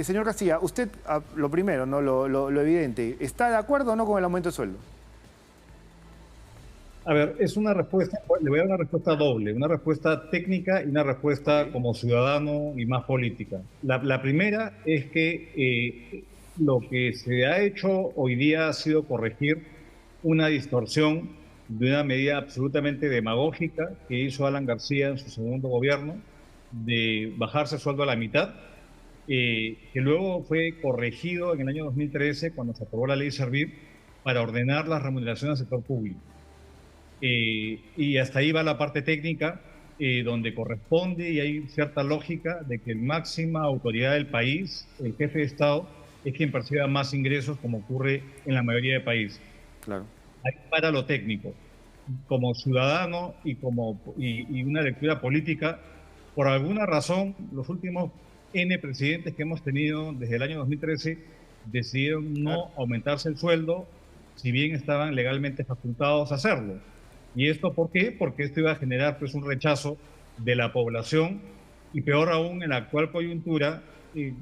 Señor Castilla, usted, lo primero, ¿no? Lo evidente, ¿está de acuerdo o no con el aumento de sueldo? A ver, es una respuesta, le voy a dar una respuesta doble, una respuesta técnica y una Ok. respuesta como ciudadano y más política. La primera es que lo que se ha hecho hoy día ha sido corregir una distorsión de una medida absolutamente demagógica que hizo Alan García en su segundo gobierno, de bajarse el sueldo a la mitad, que luego fue corregido en el año 2013 cuando se aprobó la ley Servir para ordenar las remuneraciones del sector público. Y hasta ahí va la parte técnica, donde corresponde y hay cierta lógica de que la máxima autoridad del país, el jefe de Estado, es quien perciba más ingresos, como ocurre en la mayoría de países. Claro. Ahí para lo técnico. Como ciudadano y una lectura política, por alguna razón, los últimos N presidentes que hemos tenido desde el año 2013 decidieron Claro. no aumentarse el sueldo, si bien estaban legalmente facultados a hacerlo. ¿Y esto por qué? Porque esto iba a generar pues un rechazo de la población y peor aún en la actual coyuntura,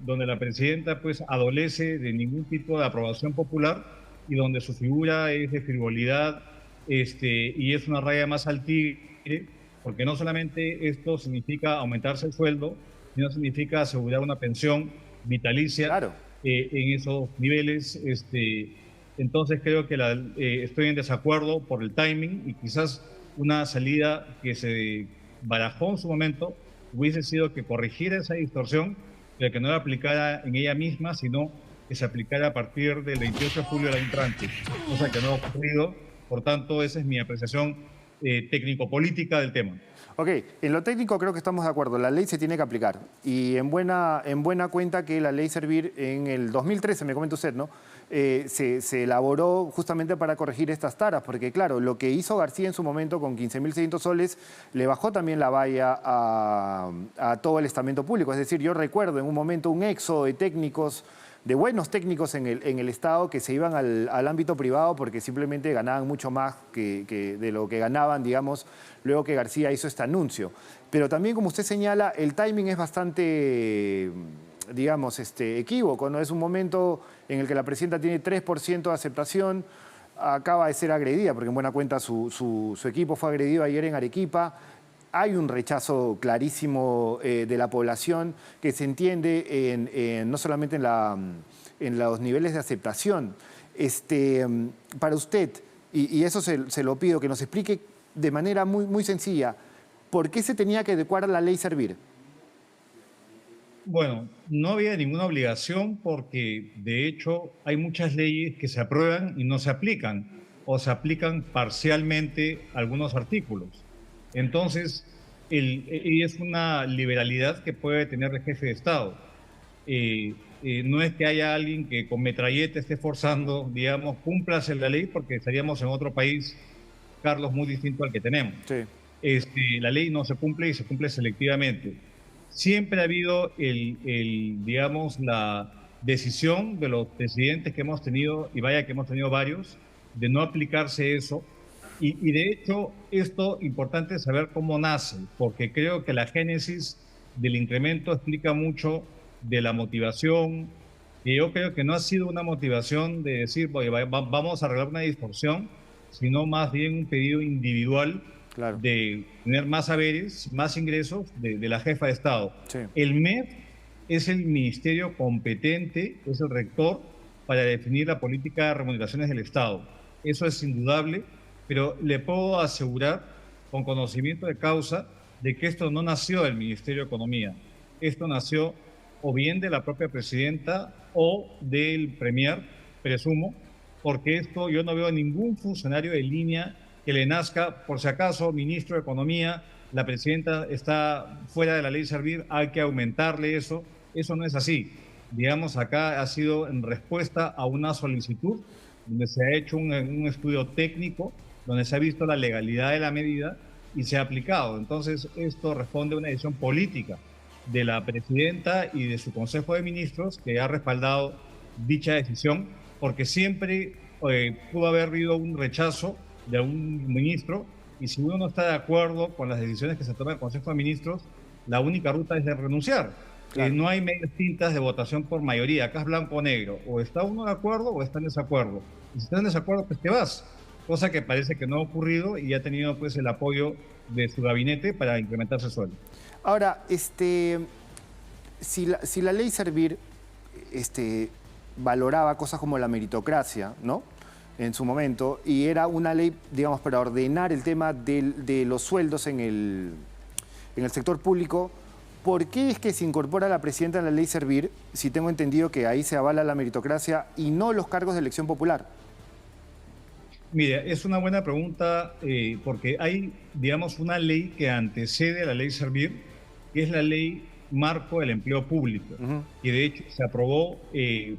donde la presidenta pues adolece de ningún tipo de aprobación popular y donde su figura es de frivolidad, y es una raya más al tigre, porque no solamente esto significa aumentarse el sueldo, sino significa asegurar una pensión vitalicia Claro. en esos niveles. Entonces creo que estoy en desacuerdo por el timing y quizás una salida que se barajó en su momento hubiese sido que corrigiera esa distorsión, pero que no la aplicara en ella misma, sino que se aplicara a partir del 28 de julio del año entrante, cosa que no ha ocurrido. Por tanto, esa es mi apreciación técnico-política del tema. Ok, en lo técnico creo que estamos de acuerdo. La ley se tiene que aplicar. Y en buena cuenta que la ley Servir en el 2013, me comenta usted, ¿no? Se elaboró justamente para corregir estas taras, porque claro, lo que hizo García en su momento con 15.600 soles le bajó también la valla a todo el estamento público. Es decir, yo recuerdo en un momento un éxodo de técnicos, de buenos técnicos en el Estado que se iban al ámbito privado porque simplemente ganaban mucho más que de lo que ganaban, digamos, luego que García hizo este anuncio. Pero también, como usted señala, el timing es bastante, digamos, equívoco, ¿no? Es un momento en el que la presidenta tiene 3% de aceptación, acaba de ser agredida, porque en buena cuenta su equipo fue agredido ayer en Arequipa. Hay un rechazo clarísimo de la población que se entiende no solamente en los niveles de aceptación. Para usted, y eso se lo pido, que nos explique de manera muy, muy sencilla, ¿por qué se tenía que adecuar a la ley Servir? Bueno, no había ninguna obligación porque de hecho hay muchas leyes que se aprueban y no se aplican o se aplican parcialmente algunos artículos. Entonces, y es una liberalidad que puede tener el jefe de Estado. No es que haya alguien que con metralleta esté forzando, digamos, cúmplase la ley porque estaríamos en otro país, Carlos, muy distinto al que tenemos. Sí, La ley no se cumple y se cumple selectivamente. Siempre ha habido digamos, la decisión de los presidentes que hemos tenido, y vaya que hemos tenido varios, de no aplicarse eso. Y de hecho, esto importante es saber cómo nace, porque creo que la génesis del incremento explica mucho de la motivación, que yo creo que no ha sido una motivación de decir, oye, vamos a arreglar una distorsión, sino más bien un pedido individual claro. de tener más saberes, más ingresos de la jefa de Estado. Sí. El MEF es el ministerio competente, es el rector para definir la política de remuneraciones del Estado. Eso es indudable, pero le puedo asegurar con conocimiento de causa de que esto no nació del Ministerio de Economía. Esto nació o bien de la propia presidenta o del premier, presumo, porque esto yo no veo a ningún funcionario de línea que le nazca, por si acaso, ministro de Economía, la presidenta está fuera de la ley Servir, hay que aumentarle eso. Eso no es así. Digamos, acá ha sido en respuesta a una solicitud donde se ha hecho un estudio técnico, donde se ha visto la legalidad de la medida y se ha aplicado. Entonces, esto responde a una decisión política de la presidenta y de su Consejo de Ministros que ha respaldado dicha decisión, porque siempre pudo haber habido un rechazo de un ministro, y si uno no está de acuerdo con las decisiones que se toman en el Consejo de Ministros, la única ruta es de renunciar. Claro. No hay medias tintas de votación por mayoría. Acá es blanco o negro. O está uno de acuerdo o está en desacuerdo. Y si estás en desacuerdo, pues te vas. Cosa que parece que no ha ocurrido y ha tenido pues el apoyo de su gabinete para incrementarse el sueldo. Ahora, si la ley Servir valoraba cosas como la meritocracia, ¿no? En su momento, y era una ley, digamos, para ordenar el tema de los sueldos en el sector público, ¿por qué es que se incorpora la presidenta en la ley Servir, si tengo entendido que ahí se avala la meritocracia y no los cargos de elección popular? Mira, es una buena pregunta porque hay, digamos, una ley que antecede a la ley Servir, que es la ley marco del empleo público, Ujú. y de hecho se aprobó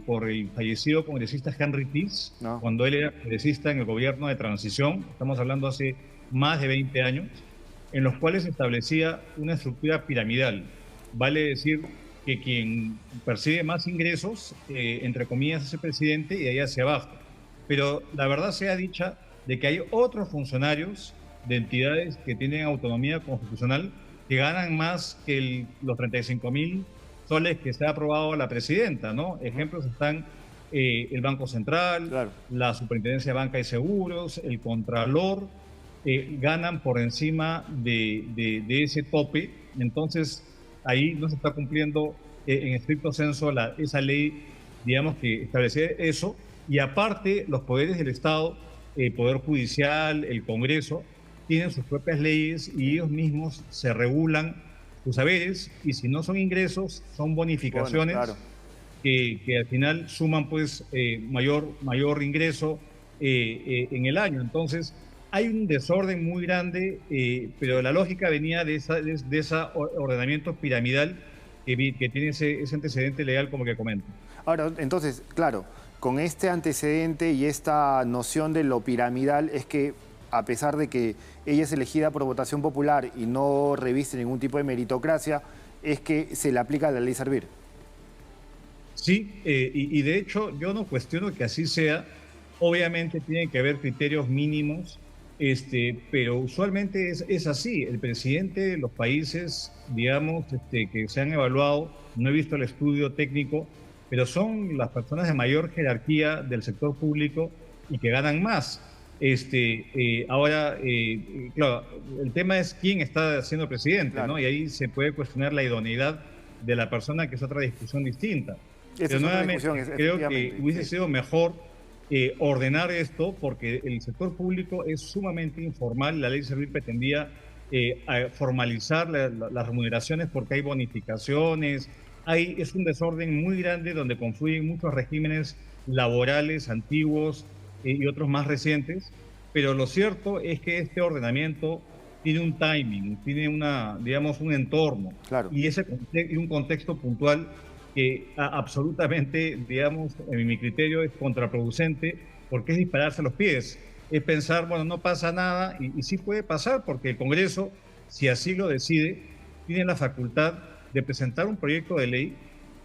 por el fallecido congresista Henry Tiz, No. cuando él era congresista en el gobierno de transición, estamos hablando hace más de 20 años, en los cuales se establecía una estructura piramidal. Vale decir que quien percibe más ingresos, entre comillas, es el presidente y de ahí hacia abajo. Pero la verdad sea dicha de que hay otros funcionarios de entidades que tienen autonomía constitucional que ganan más que los 35.000 soles que se ha aprobado la presidenta, ¿no? Ejemplos están el Banco Central, Claro. la Superintendencia de Banca y Seguros, el Contralor, ganan por encima de ese tope. Entonces, ahí no se está cumpliendo en estricto senso esa ley, digamos, que establece eso. Y aparte, los poderes del Estado, el Poder Judicial, el Congreso, tienen sus propias leyes y ellos mismos se regulan sus saberes, y si no son ingresos, son bonificaciones. Bueno, claro. Que al final suman pues mayor ingreso en el año. Entonces, hay un desorden muy grande, pero la lógica venía de ese ordenamiento piramidal que tiene ese antecedente legal como que comento. Ahora, entonces, claro, con este antecedente y esta noción de lo piramidal es que, a pesar de que ella es elegida por votación popular y no reviste ningún tipo de meritocracia, es que se le aplica la ley Servir. Sí, y de hecho yo no cuestiono que así sea. Obviamente tienen que haber criterios mínimos, pero usualmente es así. El presidente de los países, digamos, que se han evaluado, no he visto el estudio técnico, pero son las personas de mayor jerarquía del sector público y que ganan más. Ahora, claro, el tema es quién está siendo presidente, Claro. ¿no? Y ahí se puede cuestionar la idoneidad de la persona, que es otra discusión distinta. Esa Pero es otra nuevamente, discusión, creo que efectivamente. hubiese Sí. sido mejor ordenar esto, porque el sector público es sumamente informal. La ley Servir pretendía a formalizar las remuneraciones porque hay bonificaciones, es un desorden muy grande donde confluyen muchos regímenes laborales antiguos y otros más recientes, pero lo cierto es que este ordenamiento tiene un timing, tiene digamos, un entorno, Claro. y un contexto puntual que absolutamente, digamos, en mi criterio es contraproducente, porque es dispararse a los pies, es pensar, bueno, no pasa nada, y sí puede pasar, porque el Congreso, si así lo decide, tiene la facultad de presentar un proyecto de ley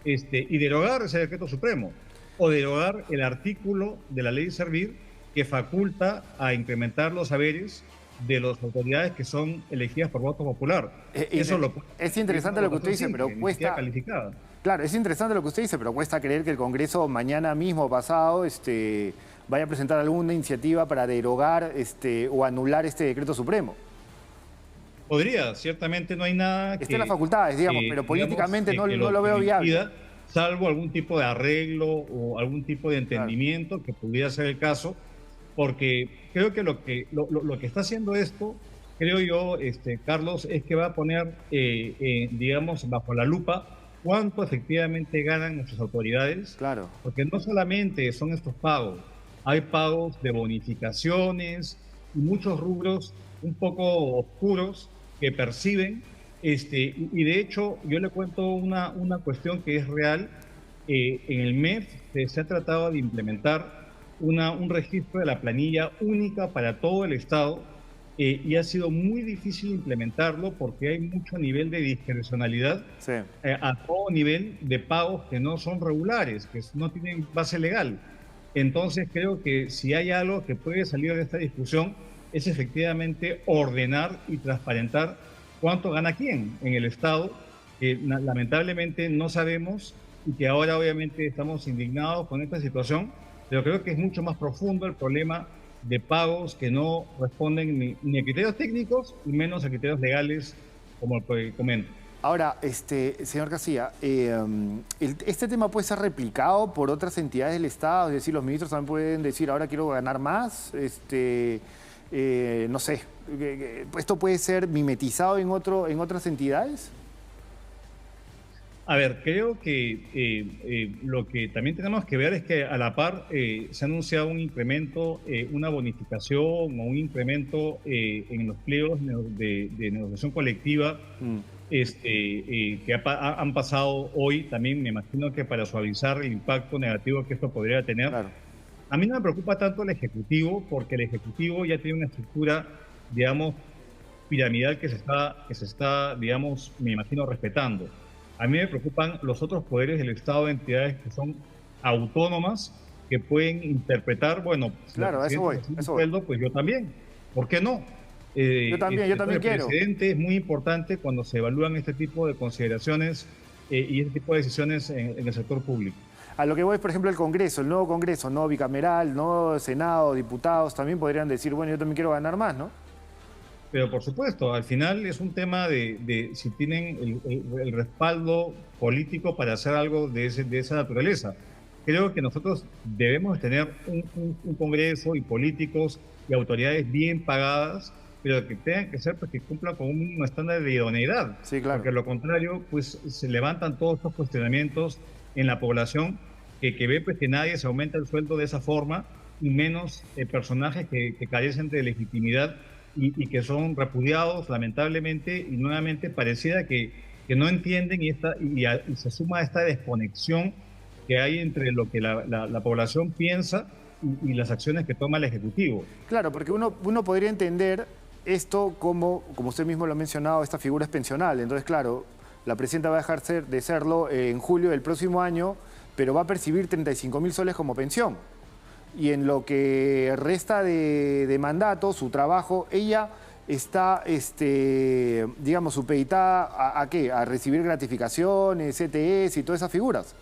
y derogar ese decreto supremo, o derogar el artículo de la ley Servir que faculta a incrementar los saberes de las autoridades que son elegidas por voto popular. Eso Es interesante lo que usted dice, pero cuesta... calificada. Claro, es interesante lo que usted dice, pero cuesta creer que el Congreso mañana mismo o pasado vaya a presentar alguna iniciativa para derogar o anular este decreto supremo. Podría, ciertamente no hay nada Está en las facultades, digamos, pero políticamente no lo veo viable. Salvo algún tipo de arreglo o algún tipo de entendimiento, claro, que pudiera ser el caso, porque creo que lo que está haciendo esto, creo yo, Carlos, es que va a poner, digamos, bajo la lupa cuánto efectivamente ganan nuestras autoridades. Claro. Porque no solamente son estos pagos, hay pagos de bonificaciones y muchos rubros un poco oscuros que perciben. Y de hecho, yo le cuento una cuestión que es real. En el MEF se ha tratado de implementar un registro de la planilla única para todo el Estado, y ha sido muy difícil implementarlo porque hay mucho nivel de discrecionalidad, sí, a todo nivel de pagos que no son regulares, que no tienen base legal. Entonces creo que si hay algo que puede salir de esta discusión es efectivamente ordenar y transparentar cuánto gana quién en el Estado, que lamentablemente no sabemos y que ahora obviamente estamos indignados con esta situación, pero creo que es mucho más profundo el problema de pagos que no responden ni a criterios técnicos y menos a criterios legales, como el que comento. Ahora, señor Casilla, ¿este tema puede ser replicado por otras entidades del Estado? Es decir, los ministros también pueden decir, ahora quiero ganar más, no sé, ¿esto puede ser mimetizado en otras entidades? A ver, creo que lo que también tenemos que ver es que a la par se ha anunciado un incremento, una bonificación o un incremento en los pliegos de negociación colectiva que han pasado hoy. También me imagino que para suavizar el impacto negativo que esto podría tener. Claro. A mí no me preocupa tanto el Ejecutivo, porque el Ejecutivo ya tiene una estructura, digamos, piramidal que se está, digamos, me imagino, respetando. A mí me preocupan los otros poderes del Estado de entidades que son autónomas, que pueden interpretar, bueno, claro, si eso voy, un eso voy. sueldo, pues yo también. ¿Por qué no? Yo también quiero. El presidente es muy importante cuando se evalúan este tipo de consideraciones y este tipo de decisiones en el sector público. A lo que voy, por ejemplo, el Congreso, el nuevo Congreso, no bicameral, no Senado, diputados, también podrían decir, bueno, yo también quiero ganar más, ¿no? Pero por supuesto, al final es un tema de si tienen el respaldo político para hacer algo de esa naturaleza. Creo que nosotros debemos tener un Congreso y políticos y autoridades bien pagadas, pero que tengan que ser, pues, que cumplan con un mínimo estándar de idoneidad. Sí, claro. Porque lo contrario, pues se levantan todos estos cuestionamientos en la población que ve, pues, que nadie se aumenta el sueldo de esa forma, y menos personajes que carecen de legitimidad y que son repudiados, lamentablemente, y nuevamente pareciera que no entienden y se suma esta desconexión que hay entre lo que la población piensa y las acciones que toma el Ejecutivo. Claro, porque uno podría entender esto como usted mismo lo ha mencionado, esta figura es pensional. Entonces, claro, la presidenta va a dejar de serlo en julio del próximo año, pero va a percibir 35.000 soles como pensión. Y en lo que resta de mandato, su trabajo, ella está, digamos, supeditada ¿a qué? A recibir gratificaciones, CTS y todas esas figuras.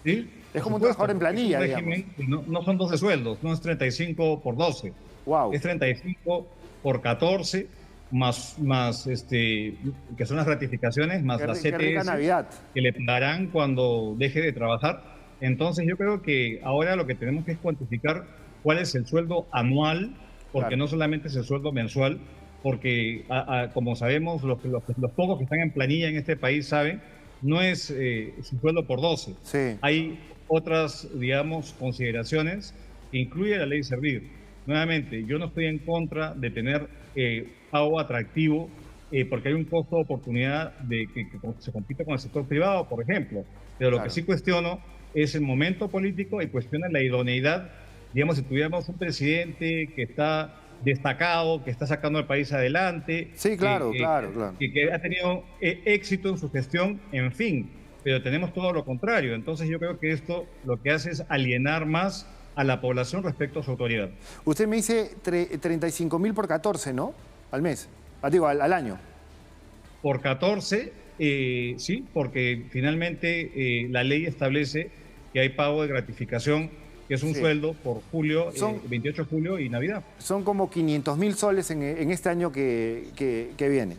Sí, es como un trabajador en planilla, digamos. No son 12 sueldos, no es 35 por 12. Wow. Es 35 por 14, más que son las gratificaciones, más las CTS que le pagarán cuando deje de trabajar. Entonces yo creo que ahora lo que tenemos que es cuantificar cuál es el sueldo anual, porque claro, no solamente es el sueldo mensual, porque como sabemos, los pocos que están en planilla en este país saben, no es su sueldo por 12. Sí. Hay otras, digamos, consideraciones que incluye la ley Servir. Nuevamente, yo no estoy en contra de tener pago atractivo, porque hay un costo de oportunidad de que se compita con el sector privado, por ejemplo. Pero lo que sí cuestiono es el momento político y cuestiona la idoneidad. Digamos, si tuviéramos un presidente que está destacado, que está sacando al país adelante, sí, claro, claro. Que ha tenido éxito en su gestión, en fin, pero tenemos todo lo contrario. Entonces yo creo que esto lo que hace es alienar más a la población respecto a su autoridad. Usted me dice 35.000 por 14, ¿no? Al mes, digo, al año. Por 14, sí, porque finalmente la ley establece que hay pago de gratificación, que es un sueldo por julio, 28 de julio y Navidad. Son como 500.000 soles en este año que viene.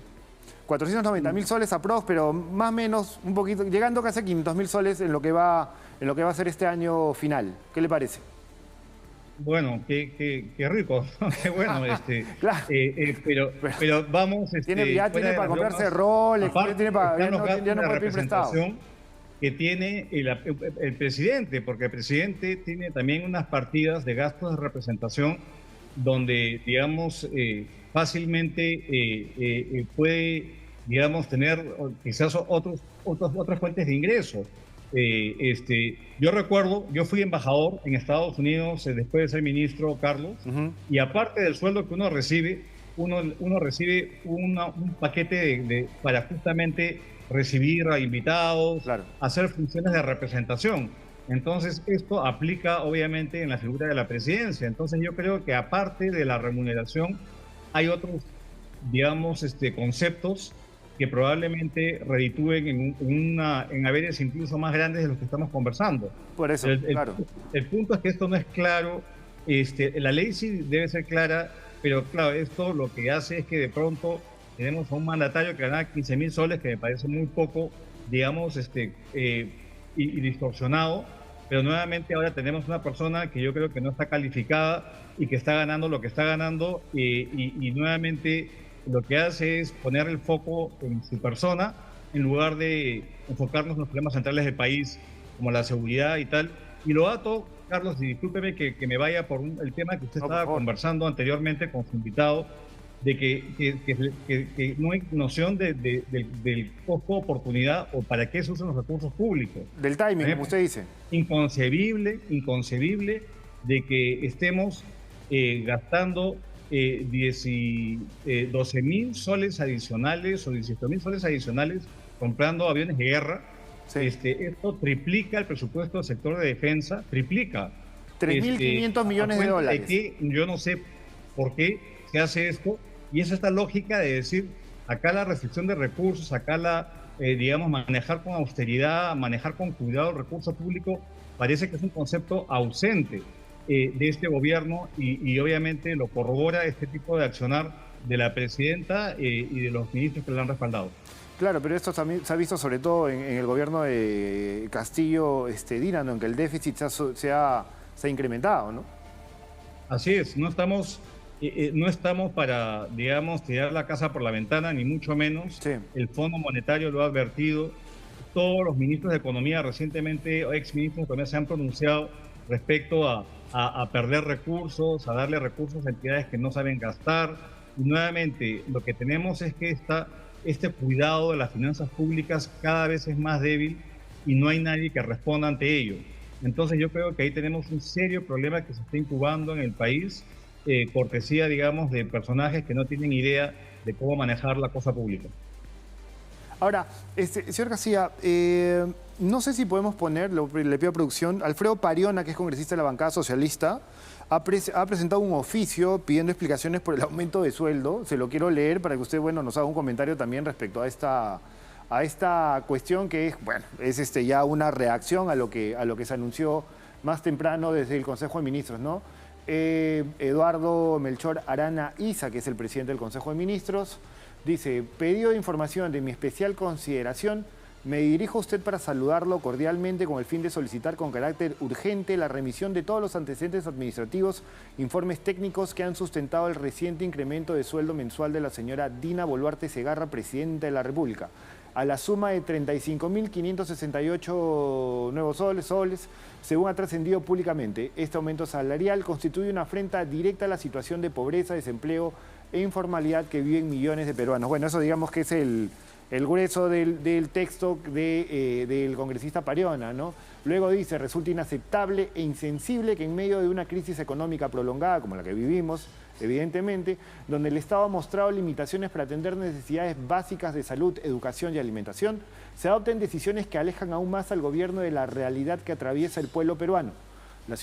490.000 soles aprox, pero más o menos un poquito, llegando casi a 500.000 soles en lo que va a ser este año final. ¿Qué le parece? Bueno, qué rico, qué bueno, claro. pero vamos... tiene para comprarse Rolex, tiene para... Ya no puede pedir prestado. Que tiene el presidente, porque el presidente tiene también unas partidas de gastos de representación donde, digamos, fácilmente puede, digamos, tener quizás otras fuentes de ingreso. Yo recuerdo, yo fui embajador en Estados Unidos después de ser ministro, Carlos, y aparte del sueldo que uno recibe, uno recibe un paquete para justamente recibir a invitados, hacer funciones de representación. Entonces, esto aplica obviamente en la figura de la presidencia. Entonces, yo creo que aparte de la remuneración, hay otros, digamos, conceptos que probablemente reditúen en haberes incluso más grandes de los que estamos conversando. Por eso, claro. El punto es que esto no es claro. La ley sí debe ser clara, pero claro, esto lo que hace es que de pronto tenemos a un mandatario que gana 15.000 soles, que me parece muy poco, digamos, y distorsionado, pero nuevamente ahora tenemos una persona que yo creo que no está calificada y que está ganando lo que está ganando, y nuevamente lo que hace es poner el foco en su persona en lugar de enfocarnos en los problemas centrales del país, como la seguridad y tal. Y lo ato, Carlos, y discúlpeme que me vaya por el tema que usted estaba conversando anteriormente con su invitado, de que no hay noción del costo-oportunidad o para qué se usan los recursos públicos. Del timing, como usted dice. Inconcebible de que estemos gastando 12.000 soles adicionales o 18.000 soles adicionales comprando aviones de guerra. Sí. Esto triplica el presupuesto del sector de defensa, triplica. 3.500 millones de dólares. De que yo no sé por qué se hace esto, y es esta lógica de decir, acá la restricción de recursos, acá digamos, manejar con austeridad, manejar con cuidado el recurso público, parece que es un concepto ausente de este gobierno, y obviamente lo corrobora este tipo de accionar de la presidenta y de los ministros que le han respaldado. Claro, pero esto también se ha visto sobre todo en el gobierno de Castillo Dínano, en que el déficit se ha incrementado, ¿no? Así es, no estamos para, digamos, tirar la casa por la ventana, ni mucho menos. Sí. El Fondo Monetario lo ha advertido. Todos los ministros de Economía recientemente, o exministros de Economía, se han pronunciado respecto a perder recursos, a darle recursos a entidades que no saben gastar. Y nuevamente, lo que tenemos es que este cuidado de las finanzas públicas cada vez es más débil y no hay nadie que responda ante ello. Entonces yo creo que ahí tenemos un serio problema que se está incubando en el país, cortesía, digamos, de personajes que no tienen idea de cómo manejar la cosa pública. Ahora, señor García, no sé si podemos poner, le pido a producción, Alfredo Pariona, que es congresista de la bancada socialista, ha presentado un oficio pidiendo explicaciones por el aumento de sueldo. Se lo quiero leer para que usted, bueno, nos haga un comentario también respecto a esta cuestión que es, bueno, es ya una reacción a lo que se anunció más temprano desde el Consejo de Ministros, ¿no? Eduardo Melchor Arana Isa, que es el presidente del Consejo de Ministros, dice: pedido de información de mi especial consideración, me dirijo a usted para saludarlo cordialmente con el fin de solicitar con carácter urgente la remisión de todos los antecedentes administrativos, informes técnicos que han sustentado el reciente incremento de sueldo mensual de la señora Dina Boluarte Segarra, presidenta de la República, a la suma de 35.568 nuevos soles, según ha trascendido públicamente. Este aumento salarial constituye una afrenta directa a la situación de pobreza, desempleo e informalidad que viven millones de peruanos. Bueno, eso digamos que es el grueso del texto del congresista Pariona, ¿no? Luego dice: resulta inaceptable e insensible que en medio de una crisis económica prolongada como la que vivimos, evidentemente, donde el Estado ha mostrado limitaciones para atender necesidades básicas de salud, educación y alimentación, se adopten decisiones que alejan aún más al gobierno de la realidad que atraviesa el pueblo peruano. La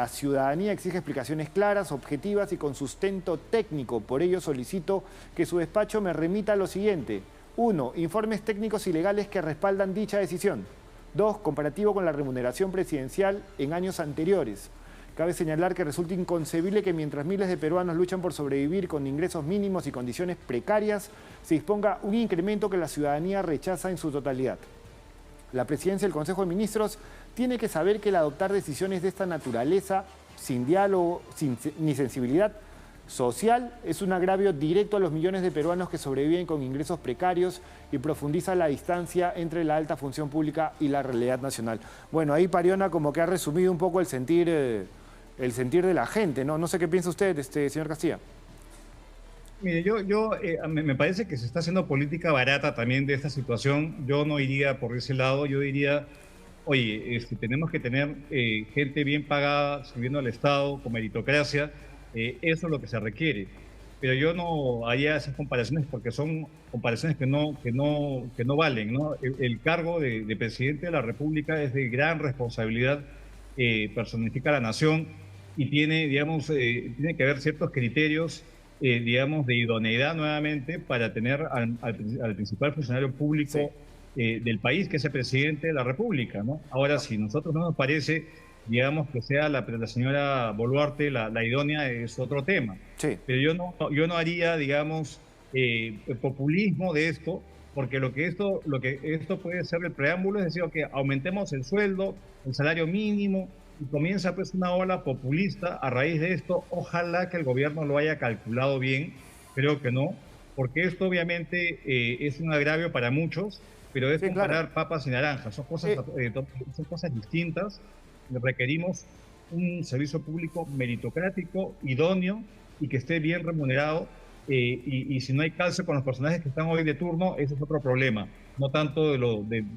ciudadanía exige explicaciones claras, objetivas y con sustento técnico. Por ello solicito que su despacho me remita lo siguiente: 1. Informes técnicos y legales que respaldan dicha decisión. 2. Comparativo con la remuneración presidencial en años anteriores. Cabe señalar que resulta inconcebible que mientras miles de peruanos luchan por sobrevivir con ingresos mínimos y condiciones precarias, se disponga un incremento que la ciudadanía rechaza en su totalidad. La presidencia del Consejo de Ministros tiene que saber que el adoptar decisiones de esta naturaleza, sin diálogo ni sensibilidad social, es un agravio directo a los millones de peruanos que sobreviven con ingresos precarios y profundiza la distancia entre la alta función pública y la realidad nacional. Bueno, ahí Pariona como que ha resumido un poco el sentir de la gente, ¿no? No sé qué piensa usted, señor Castilla. Mire, me parece que se está haciendo política barata también de esta situación. Yo no iría por ese lado. Yo diría, oye, tenemos que tener gente bien pagada, sirviendo al Estado, con meritocracia. Eso es lo que se requiere. Pero yo no haría esas comparaciones porque son comparaciones que no valen, ¿no? El cargo de presidente de la República es de gran responsabilidad, personifica a la nación y tiene, digamos, tiene que haber ciertos criterios digamos, de idoneidad nuevamente para tener al principal funcionario público Sí. del país, que es el presidente de la República, ¿no? Ahora, si a nosotros no nos parece, digamos, que sea la señora Boluarte la idónea, es otro tema. Sí. Pero yo no haría, digamos, populismo de esto, porque lo que esto puede ser el preámbulo, es decir, que aumentemos el sueldo, el salario mínimo, y comienza pues una ola populista a raíz de esto. Ojalá que el gobierno lo haya calculado bien, creo que no, porque esto obviamente es un agravio para muchos, pero es Sí, claro. comparar papas y naranjas, Eh, son cosas distintas. Requerimos un servicio público meritocrático, idóneo y que esté bien remunerado. Y si no hay calce con los personajes que están hoy de turno, ese es otro problema, no tanto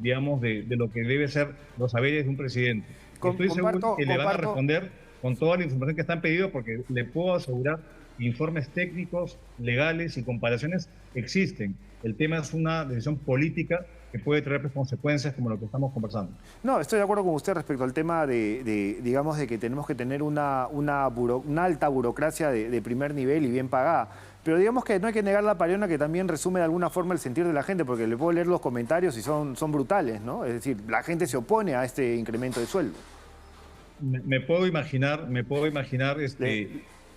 digamos, de lo que debe ser los saberes de un presidente. Estoy seguro comparto, que le van a comparto. responder con toda la información que están pedido, porque le puedo asegurar que informes técnicos, legales y comparaciones existen. El tema es una decisión política que puede traer pues, consecuencias como lo que estamos conversando. No, estoy de acuerdo con usted respecto al tema digamos, de que tenemos que tener una alta burocracia de primer nivel y bien pagada. Pero digamos que no hay que negar la pariona, que también resume de alguna forma el sentir de la gente, porque le puedo leer los comentarios y son brutales, ¿no? Es decir, la gente se opone a este incremento de sueldo. Me puedo imaginar, Le-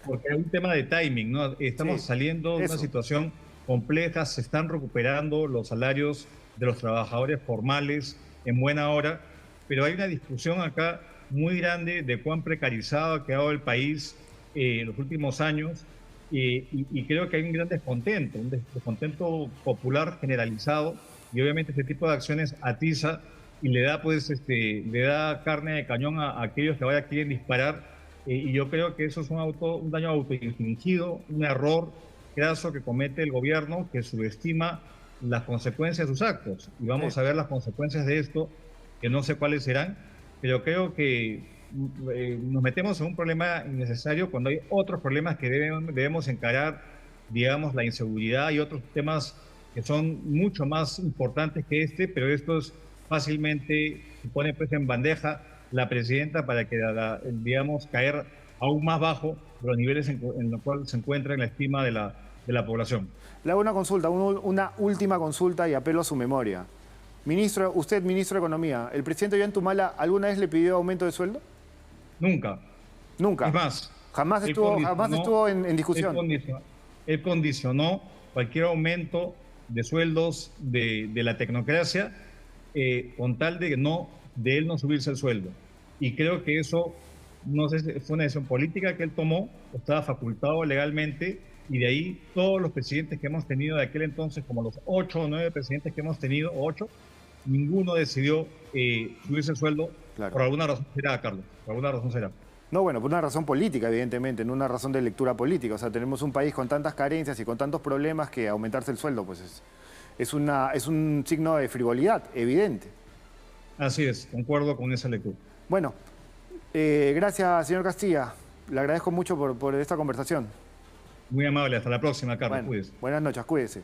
porque hay un tema de timing, ¿no? sí, Estamos saliendo de una eso. situación compleja, se están recuperando los salarios de los trabajadores formales en buena hora, pero hay una discusión acá muy grande de cuán precarizado ha quedado el país en los últimos años, y creo que hay un un descontento popular generalizado, y obviamente este tipo de acciones atiza y le da pues le da carne de cañón a aquellos que vaya quieren disparar, y yo creo que eso es un daño autoinfligido, un error graso que comete el gobierno, que subestima las consecuencias de sus actos, y Sí. vamos a ver las consecuencias de esto, que no sé cuáles serán, pero creo que nos metemos en un problema innecesario cuando hay otros problemas que debemos encarar, digamos, la inseguridad y otros temas que son mucho más importantes que este, pero estos fácilmente se pone pues en bandeja la presidenta para que, digamos, caer aún más bajo de los niveles en los cuales se encuentra en la estima de la población. Le hago una consulta, una última consulta y apelo a su memoria. Ministro, usted, ministro de Economía, ¿el presidente Ollanta alguna vez le pidió aumento de sueldo? Nunca. Es Nunca. más, él Jamás condicionó, estuvo en él discusión. condicionó, él condicionó cualquier aumento de sueldos de la tecnocracia, con tal de él no subirse el sueldo. Y creo que eso, no sé, si fue una decisión política que él tomó, estaba facultado legalmente, y de ahí todos los presidentes que hemos tenido de aquel entonces, como los 8 o 9 presidentes que hemos tenido, 8, ninguno decidió subirse el sueldo. Claro. Por alguna razón será, Carlos, por alguna razón será. No, bueno, por una razón política, evidentemente, no una razón de lectura política. O sea, tenemos un país con tantas carencias y con tantos problemas que aumentarse el sueldo, pues es un signo de frivolidad, evidente. Así es, concuerdo con esa lectura. Bueno, gracias, señor Castilla. Le agradezco mucho por esta conversación. Muy amable, hasta la próxima, Carlos. Bueno, Cuídese. buenas noches, cuídese.